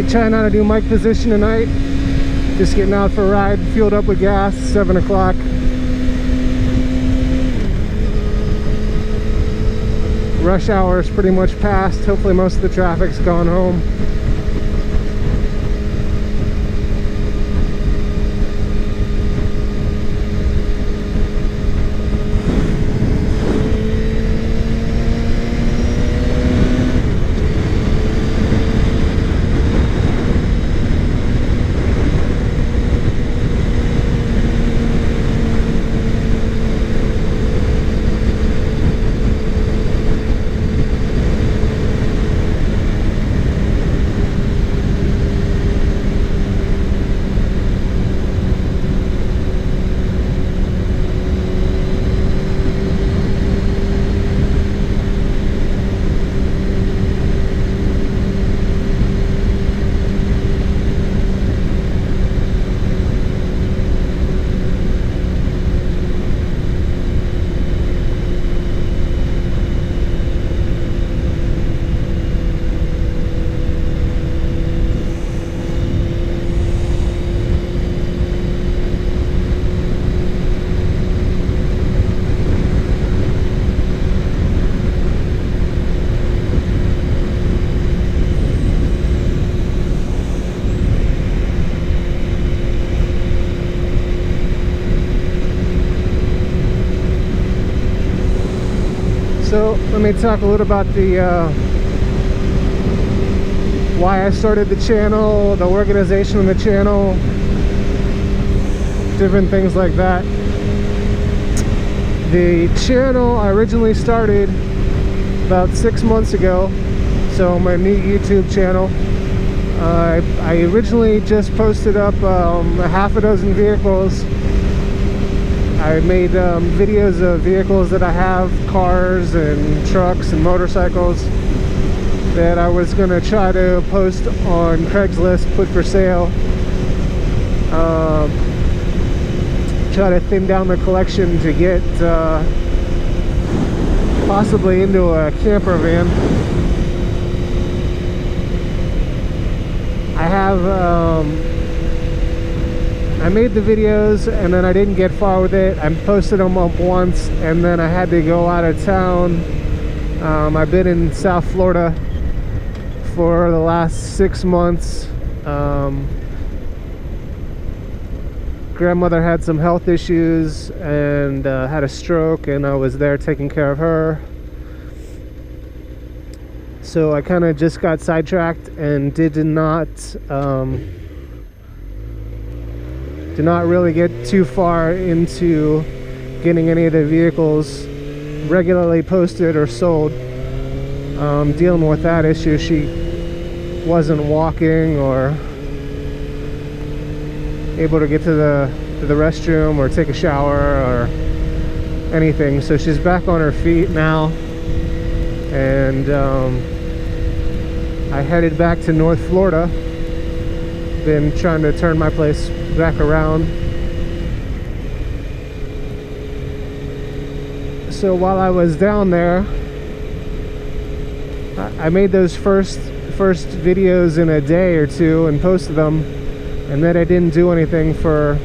Trying out a new mic position tonight. Just getting out for a ride, fueled up with gas, 7 o'clock. Rush hour is pretty much past. Hopefully most of the traffic's gone home. So let me talk a little about the why I started the channel, the organization of the channel, different things like that. The channel I originally started about 6 months ago, so my new YouTube channel. I originally just posted up a half a dozen vehicles. I made videos of vehicles that I have, cars and trucks and motorcycles, that I was going to try to post on Craigslist, put for sale. Try to thin down the collection to get possibly into a camper van. I made the videos and then I didn't get far with it. I posted them up once and then I had to go out of town. I've been in South Florida for the last 6 months. Grandmother had some health issues and had a stroke, and I was there taking care of her. So I kind of just got sidetracked and did not really get too far into getting any of the vehicles regularly posted or sold. Dealing with that issue, she wasn't walking or able to get to the restroom or take a shower or anything. So she's back on her feet now, and I headed back to North Florida. Been trying to turn my place back around. So while I was down there, I made those first videos in a day or two and posted them, and then I didn't do anything for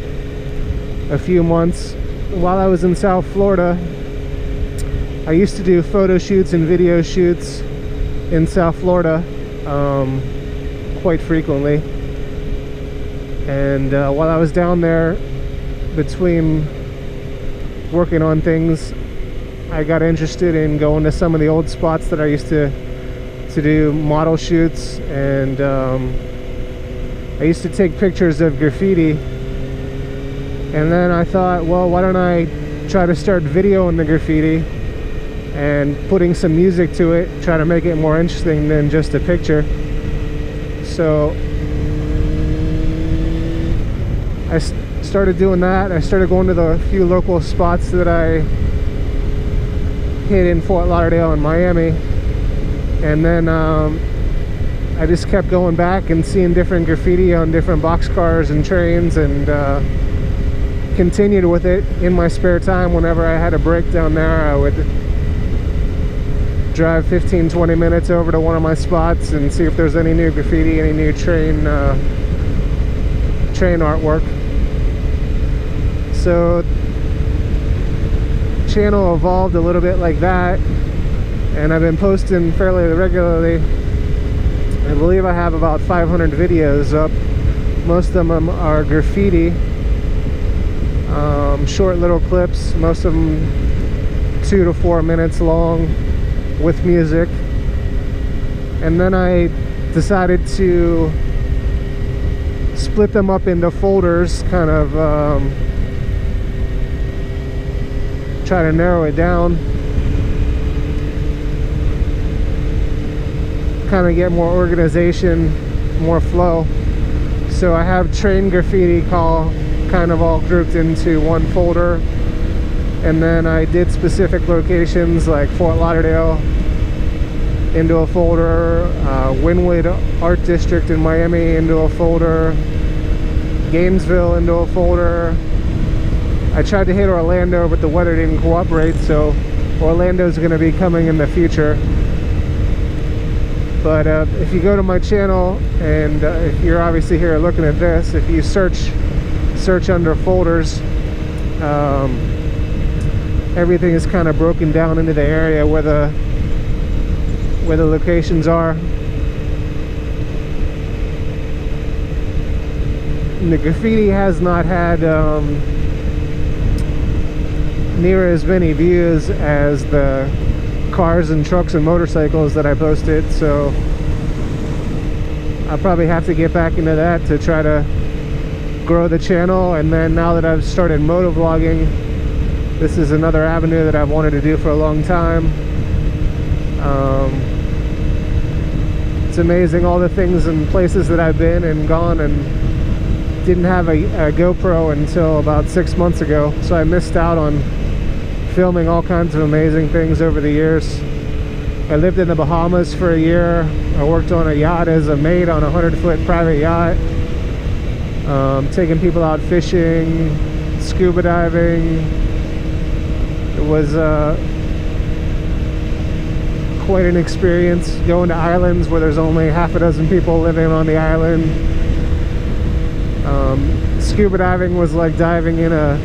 a few months. While I was in South Florida, I used to do photo shoots and video shoots in South Florida quite frequently. And while I was down there, between working on things, I got interested in going to some of the old spots that I used to do model shoots, and I used to take pictures of graffiti. And then I thought, well, why don't I try to start videoing the graffiti and putting some music to it, try to make it more interesting than just a picture. So I started doing that. I started going to the few local spots that I hit in Fort Lauderdale and Miami, and then I just kept going back and seeing different graffiti on different boxcars and trains, and continued with it in my spare time. Whenever I had a break down there, I would drive 15-20 minutes over to one of my spots and see if there's any new graffiti, any new train artwork. So channel evolved a little bit like that, and I've been posting fairly regularly. I believe I have about 500 videos up. Most of them are graffiti, short little clips, most of them 2 to 4 minutes long with music. And then I decided to split them up into folders, kind of try to narrow it down, kind of get more organization, more flow. So I have train graffiti kind of all grouped into one folder, and then I did specific locations like Fort Lauderdale into a folder, Wynwood Art District in Miami into a folder, Gainesville into a folder. I tried to hit Orlando, but the weather didn't cooperate, so Orlando's going to be coming in the future. But if you go to my channel, and if you're obviously here looking at this, if you search under folders, everything is kind of broken down into the area where the locations are. And the graffiti has not had near as many views as the cars and trucks and motorcycles that I posted, so I'll probably have to get back into that to try to grow the channel. And then now that I've started motovlogging, this is another avenue that I've wanted to do for a long time. It's amazing all the things and places that I've been and gone, and didn't have a GoPro until about 6 months ago, so I missed out on filming all kinds of amazing things over the years. I lived in the Bahamas for a year. I worked on a yacht as a mate on a 100-foot private yacht, taking people out fishing, scuba diving. It was quite an experience, going to islands where there's only half a dozen people living on the island. Scuba diving was like diving in a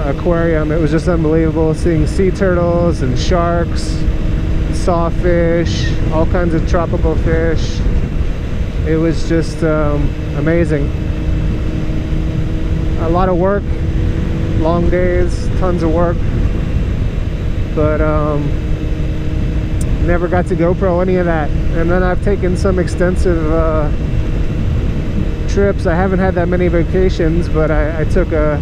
aquarium. It was just unbelievable, seeing sea turtles and sharks, sawfish, all kinds of tropical fish. It was just amazing. A lot of work, long days, tons of work, but never got to GoPro any of that. And then I've taken some extensive trips. I haven't had that many vacations, but I took a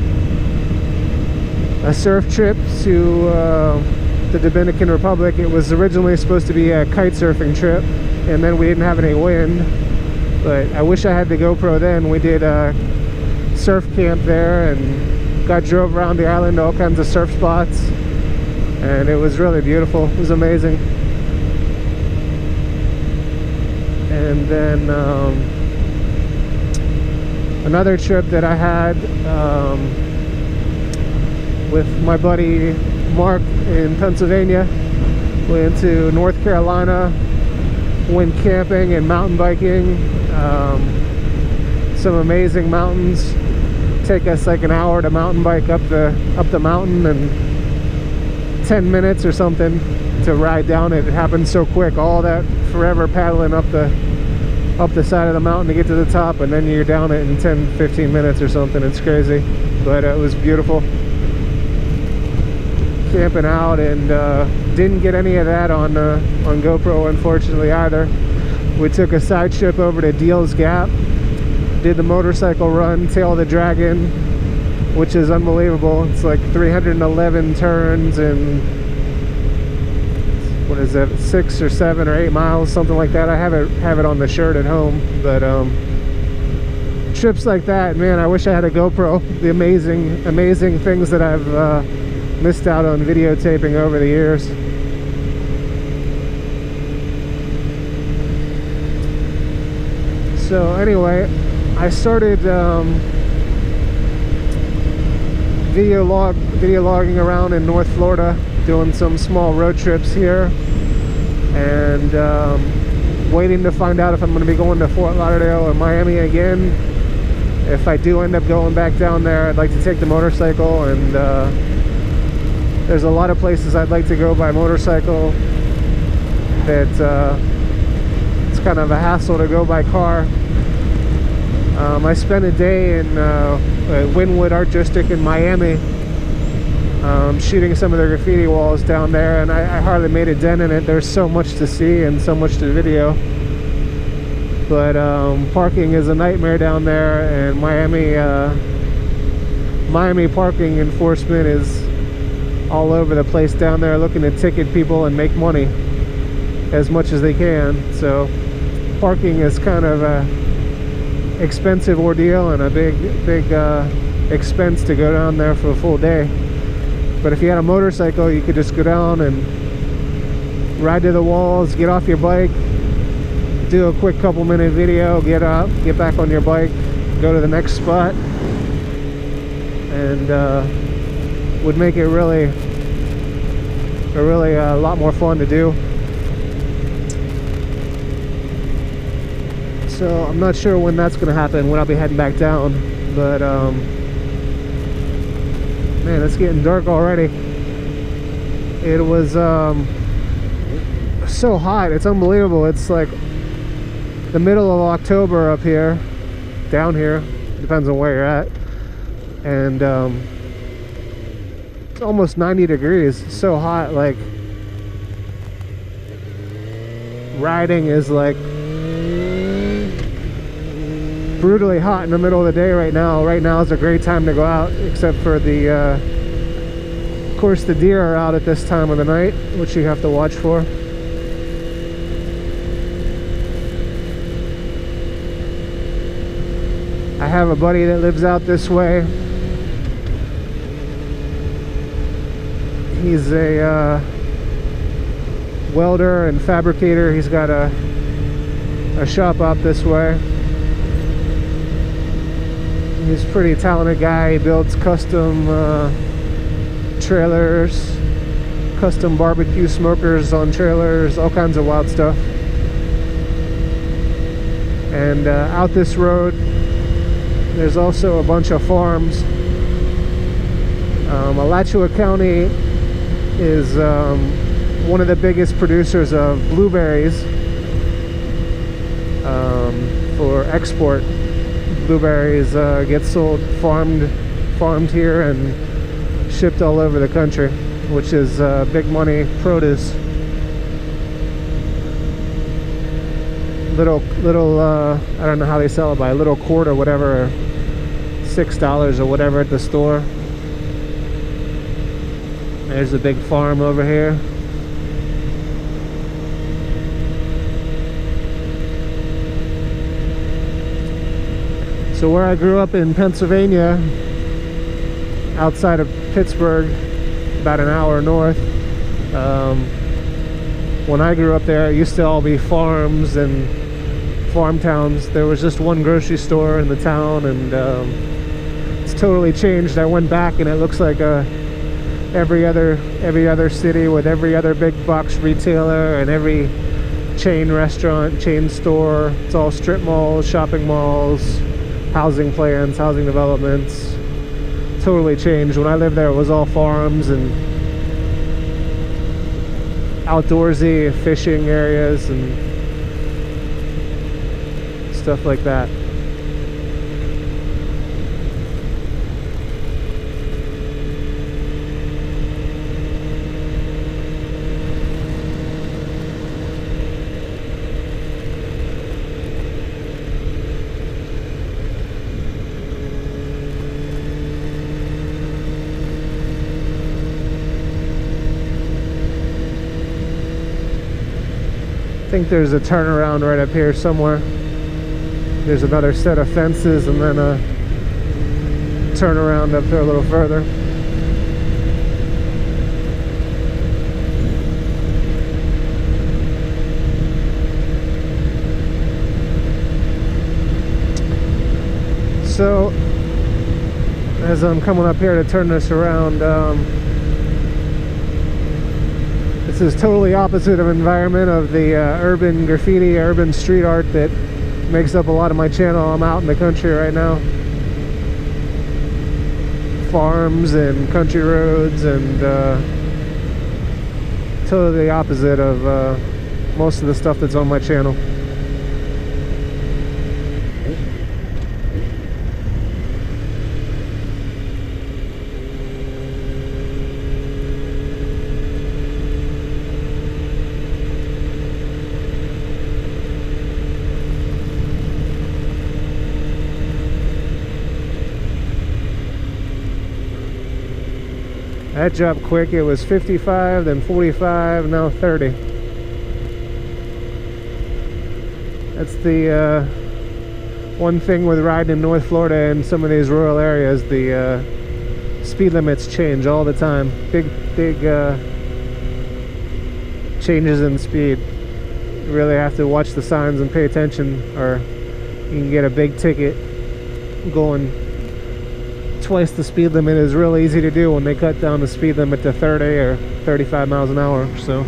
surf trip to the Dominican Republic. It was originally supposed to be a kite surfing trip, and then we didn't have any wind, but I wish I had the GoPro then. We did a surf camp there and drove around the island to all kinds of surf spots, and it was really beautiful. It was amazing. And then another trip that I had with my buddy Mark in Pennsylvania. Went to North Carolina, went camping and mountain biking. Some amazing mountains. Take us like an hour to mountain bike up the mountain, and 10 minutes or something to ride down it. It happened so quick. All that forever paddling up the side of the mountain to get to the top, and then you're down it in 10-15 minutes or something. It's crazy, but it was beautiful. Camping out, and didn't get any of that on GoPro, unfortunately, either. We took a side trip over to Deals Gap, did the motorcycle run, Tail of the Dragon, which is unbelievable. It's like 311 turns and what is that, 6 or 7 or 8 miles, something like that. I have it on the shirt at home. But trips like that, man, I wish I had a GoPro. The amazing things that I've missed out on videotaping over the years. So anyway, I started video logging around in North Florida doing some small road trips here, and waiting to find out if I'm going to be going to Fort Lauderdale or Miami again. If I do end up going back down there, I'd like to take the motorcycle, and there's a lot of places I'd like to go by motorcycle that it's kind of a hassle to go by car. I spent a day in Wynwood Art District in Miami, shooting some of the graffiti walls down there, and I hardly made a dent in it. There's so much to see and so much to video, but parking is a nightmare down there, and Miami parking enforcement is all over the place down there, looking to ticket people and make money as much as they can. So parking is kind of a expensive ordeal and a big expense to go down there for a full day. But if you had a motorcycle, you could just go down and ride to the walls, get off your bike, do a quick couple minute video, get up, get back on your bike, go to the next spot, and would make it really a lot more fun to do. So I'm not sure when that's gonna happen, when I'll be heading back down, but man, it's getting dark already. It was so hot, it's unbelievable. It's like the middle of October up here, down here, depends on where you're at, and it's almost 90 degrees. It's so hot, like riding is like brutally hot in the middle of the day right now. Right now is a great time to go out, except for the of course the deer are out at this time of the night, which you have to watch for. I have a buddy that lives out this way. He's a welder and fabricator. He's got a shop out this way. He's a pretty talented guy. He builds custom trailers, custom barbecue smokers on trailers, all kinds of wild stuff. And out this road, there's also a bunch of farms. Alachua County is one of the biggest producers of blueberries for export. Blueberries get sold, farmed here and shipped all over the country, which is big money produce. Little I don't know how they sell it, by a little quart or whatever, $6 or whatever at the store. There's a big farm over here. So where I grew up in Pennsylvania, outside of Pittsburgh, about an hour north, when I grew up there, it used to all be farms and farm towns. There was just one grocery store in the town, and it's totally changed. I went back and it looks like every other city, with every other big box retailer and every chain restaurant, chain store. It's all strip malls, shopping malls, housing plans, housing developments. Totally changed. When I lived there, it was all farms and outdoorsy fishing areas and stuff like that. I think there's a turnaround right up here somewhere. There's another set of fences and then a turnaround up there a little further. So as I'm coming up here to turn this around, This is totally opposite of environment of the urban graffiti, urban street art that makes up a lot of my channel. I'm out in the country right now. Farms and country roads, and totally opposite of most of the stuff that's on my channel. That dropped quick. It was 55, then 45, now 30. That's the one thing with riding in North Florida and some of these rural areas. The speed limits change all the time. Big changes in speed. You really have to watch the signs and pay attention, or you can get a big ticket. Going twice the speed limit is real easy to do when they cut down the speed limit to 30 or 35 miles an hour. So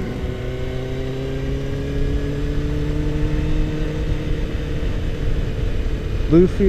Luffy